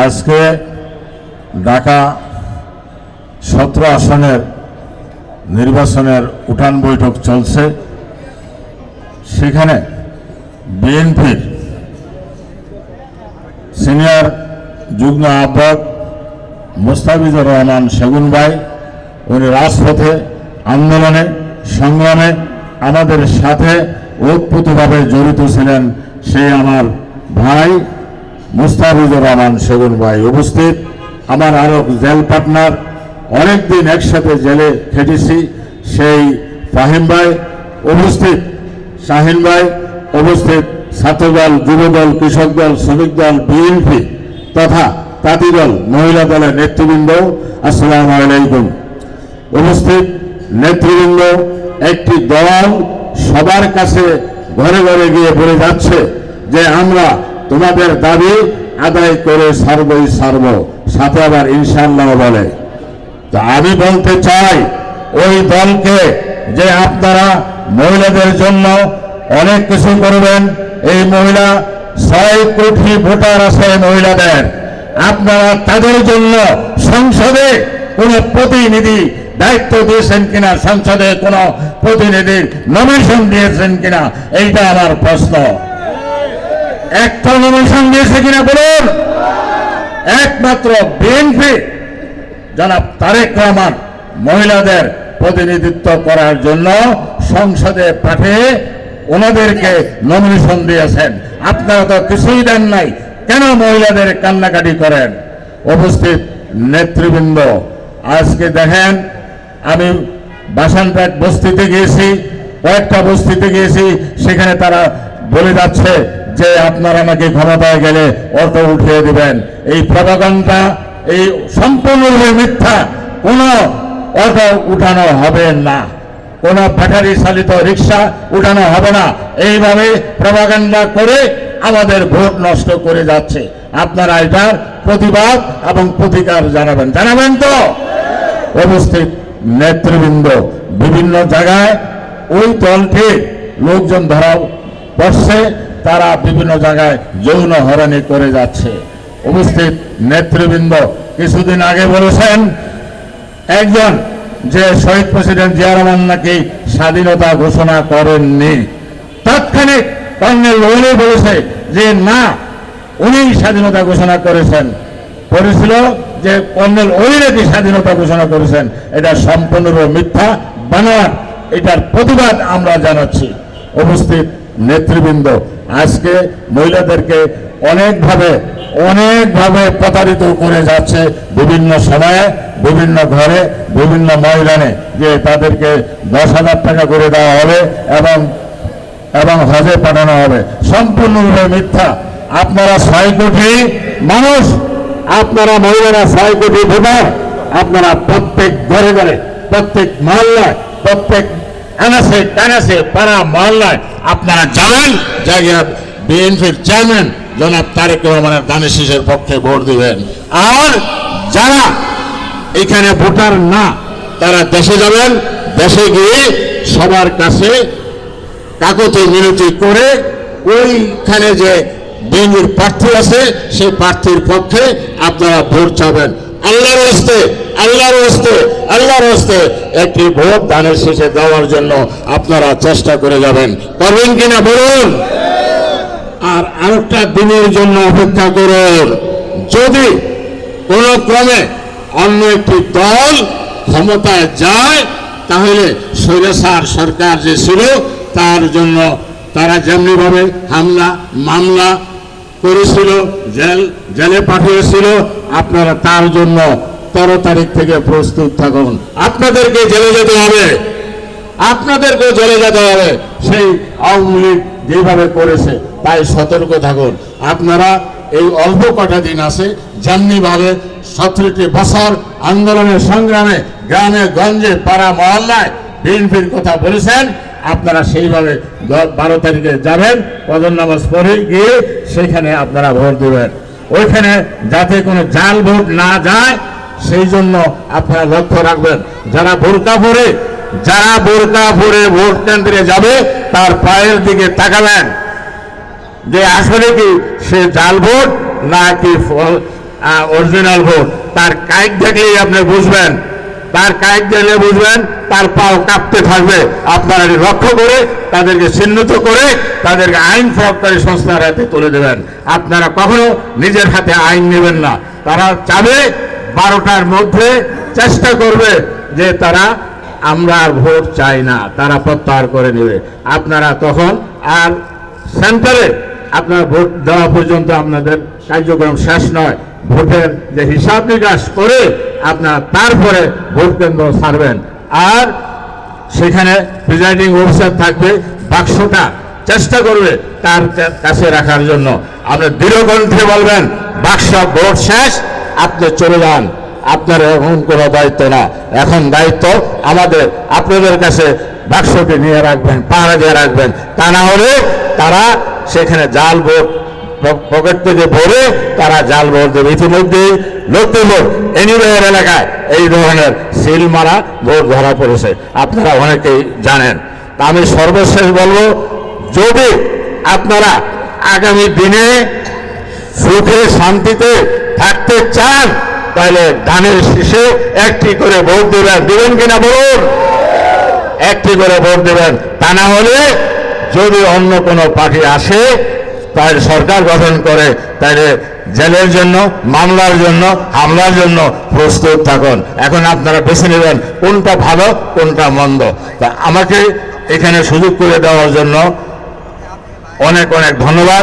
আজকে ঢাকা 17 আসনের নির্বাচনের উঠান বৈঠক চলছে। সেখানে বিএনপির সিনিয়র যুগ্ম আহ্বায়ক মুস্তাফিজুর রহমান সেগুন ভাই, উনি রাজপথে আন্দোলনে সংগ্রামে আমাদের সাথে ওতপ্রোতভাবে জড়িত ছিলেন। সেই আমার ভাই মুস্তাফিজুর রহমান সেগুন ভাই উপস্থিত। আমার আরো জেল পার্টনার, অনেকদিন একসাথে জেলে খেটেছি, সেই ফাহিম ভাই উপস্থিত, শাহিন ভাই উপস্থিত, ছাত্রদল, যুবদল, কৃষক দল, শ্রমিক দল, বিএনপি তথা তাঁতি দল, মহিলা দলের নেতৃবৃন্দ, আসসালামু আলাইকুম। উপস্থিত নেতৃবৃন্দ, একটি দল সবার কাছে ঘরে ঘরে গিয়ে বলে যাচ্ছে যে আমরা তোমাদের দাবি আদায় করে ছাড়বই ছাড়ব, সাথে আবার ইনশাআল্লাহ বলে। তো আমি বলতে চাই ওই দলকে যে আপনারা মহিলাদের জন্য অনেক কিছু করবেন। এই মহিলা 6 কোটি ভোটার আছে মহিলাদের, আপনারা তাদের জন্য সংসদে কোনো প্রতিনিধি দায়িত্ব দিয়েছেন কিনা, সংসদে কোনো প্রতিনিধির নমিনেশন দিয়েছেন কিনা, এইটা আমার প্রশ্ন। একটা নমিনেশন দিয়েছে কিনা বলুন? একমাত্র বিএনপি জনাব তারেক রহমান মহিলাদের প্রতিনিধিত্ব করার জন্য সংসদে পাঠিয়ে ওনাদেরকে নমিনেশন দিয়েছেন। আপনারা তো কিছুই দেন নাই, কেন মহিলাদের কান্নাকাটি করেন? উপস্থিত নেতৃবৃন্দ, আজকে দেখেন আমি বাসানপেট বস্তিতে গিয়েছি, কয়েকটা বস্তিতে গিয়েছি, সেখানে তারা বলে যাচ্ছে যে আপনারা নাকি ক্ষমতায় গেলে অটো উঠিয়ে দিবেন। এই প্রপাগান্ডা, এই সম্পূর্ণভাবে মিথ্যা। কোনো অটো উঠানো হবে না, কোনো ব্যাটারি চালিত রিক্সা উঠানো হবে না। এইভাবে প্রপাগান্ডা করে আমাদের ভোট নষ্ট করে যাচ্ছে। আপনারা এটার প্রতিবাদ এবং প্রতিকার জানাবেন, জানাবেন তো? উপস্থিত নেতৃবৃন্দ, বিভিন্ন জায়গায় ওই দলটির লোকজন ধরা পড়ছে, তারা বিভিন্ন জায়গায় যৌন হয়রানি করে যাচ্ছে। উপস্থিত নেতৃবৃন্দ, কিছুদিন আগে বলেছেন একজন যে শহীদ প্রেসিডেন্ট জিয়া রহমান নাকি স্বাধীনতা ঘোষণা করেননি। তাৎক্ষণিক কর্নেল ওলি বলেছে যে না, উনি স্বাধীনতা ঘোষণা করেছেন, করেছিল যে কর্নেল ওলি নাকি স্বাধীনতা ঘোষণা করেছেন। এটা সম্পূর্ণরূপে মিথ্যা, বানোয়াট। এটার প্রতিবাদ আমরা জানাচ্ছি। উপস্থিত নেতৃবৃন্দ, আজকে মহিলাদেরকে অনেকভাবে প্রতারিত করে যাচ্ছে বিভিন্ন সময়ে, বিভিন্ন ঘরে, বিভিন্ন ময়দানে, যে তাদেরকে 10,000 টাকা করে দেওয়া হবে এবং হজে পাঠানো হবে। সম্পূর্ণভাবে মিথ্যা। আপনারা 6 কোটি মানুষ, আপনারা মহিলারা 6 কোটি ভোটার, আপনারা প্রত্যেক ঘরে ঘরে, প্রত্যেক মহল্লায়, প্রত্যেক আনাসে কানাসে, পাড়া মহল্লায় আপনারা যাবেন, জায়গা বিএনপির চেয়ারম্যান জনাব তারেক রহমানের দানের শীষের পক্ষে ভোট দিবেন। আর যারা এখানে ভোটার না, তারা দেশে যাবেন, দেশে গিয়ে সবার কাছে কাগজে মিনতি করে ওইখানে যে বিএনপির প্রার্থী আছে সেই প্রার্থীর পক্ষে আপনারা ভোট চাবেন। আল্লাহর হস্তে, আল্লাহর হস্তে, আল্লাহর হস্তে একটি ভোট দানের শেষে দেওয়ার জন্য আপনারা চেষ্টা করে যাবেন। করবেন কিনা বলুন? আর আরেকটা দিনের জন্য অপেক্ষা করুন। যদি কোন ক্রমে অন্য একটি দল ক্ষমতায় যায়, তাহলে স্বৈরাচার সরকার যে ছিল তার জন্য তারা যেমনিভাবে হামলা মামলা করেছিল, জেলে পাঠিয়েছিল, আপনারা তার জন্য 13 তারিখ থেকে প্রস্তুত থাকুন। আপনাদেরকে জেলে যেতে হবে, আপনাদেরকেও জেলে যেতে হবে, সেই আওয়ামী লীগ যেভাবে করেছে। তাই সতর্ক থাকুন। আপনারা এই অল্প কটা দিন আছে, যেমনিভাবে 17টি বছর আন্দোলনের সংগ্রামে গ্রামে গঞ্জে পাড়া মহল্লায় বিএনপির কথা বলেছেন, আপনারা সেইভাবে 12 তারিখে যাবেন, ফজর নামাজ পড়ে গিয়ে সেখানে আপনারা ভোট দেবেন। ওইখানে যাতে কোনো জাল ভোট না যায় সেই জন্য আপনারা লক্ষ্য রাখবেন। যারা বোরকা পরে ভোট কেন্দ্রে যাবে, তার পায়ের দিকে তাকাবেন যে আসলে কি সে জাল ভোট নাকি অরিজিনাল ভোট। তার কাইক দেখলেই আপনি বুঝবেন, তার কাইক দেখলে বুঝবেন তার পাও কাঁপতে থাকবে। আপনারা লক্ষ্য করে তাদেরকে চিহ্নিত করে তাদেরকে আইন প্রয়োগকারী সংস্থার হাতে তুলে দেবেন। আপনারা কখনো নিজের হাতে আইন নেবেন না। তারা চাবে 12টার মধ্যে চেষ্টা করবে যে তারা আমরা আর ভোট চাই না, তারা প্রত্যাহার করে নেবে। আপনারা তখন আর সেন্টারে আপনার ভোট দেওয়া পর্যন্ত আপনাদের কার্যক্রম শেষ নয়। ভোটের যে হিসাব নিকাশ করে আপনার তারপরে ভোট কেন্দ্র ছাড়বেন। আর সেখানে প্রিজাইডিং অফিসার থাকবে, বাক্সটা চেষ্টা করবে তার কাছে রাখার জন্য। আপনি দৃঢ়কণ্ঠে বলবেন বাক্স ভোট শেষ, আপনি চলে যান, আপনার এখন কোনো দায়িত্ব না। এখন দায়িত্ব আমাদের, আপনাদের কাছে বাক্সটি নিয়ে রাখবেন, পাহারা দিয়ে রাখবেন। তা না হলে তারা সেখানে জাল ভোট পকেট থেকে ভরে তারা জাল ভোট দেবে। ইতিমধ্যেই লক্ষ্মীপুর এনিওয়ের এলাকায় এই ধরনের সিল মারা ভোট ধরা পড়েছে, আপনারা অনেকেই জানেন। তা আমি সর্বশেষ বলবো, যদি আপনারা আগামী দিনে সুখে শান্তিতে থাকতে চান তাহলে ধানের শীষে একটি করে ভোট দেবেন। দেবেন কিনা বলুন? একটি করে ভোট দেবেন। তা না হলে যদি অন্য কোনো পার্টি আসে, তাহলে সরকার গঠন করে, তাহলে জেলের জন্য, মামলার জন্য, হামলার জন্য প্রস্তুত থাকুন। এখন আপনারা বেছে নেবেন কোনটা ভালো কোনটা মন্দ। তা আমাকে এখানে সুযোগ করে দেওয়ার জন্য অনেক অনেক ধন্যবাদ।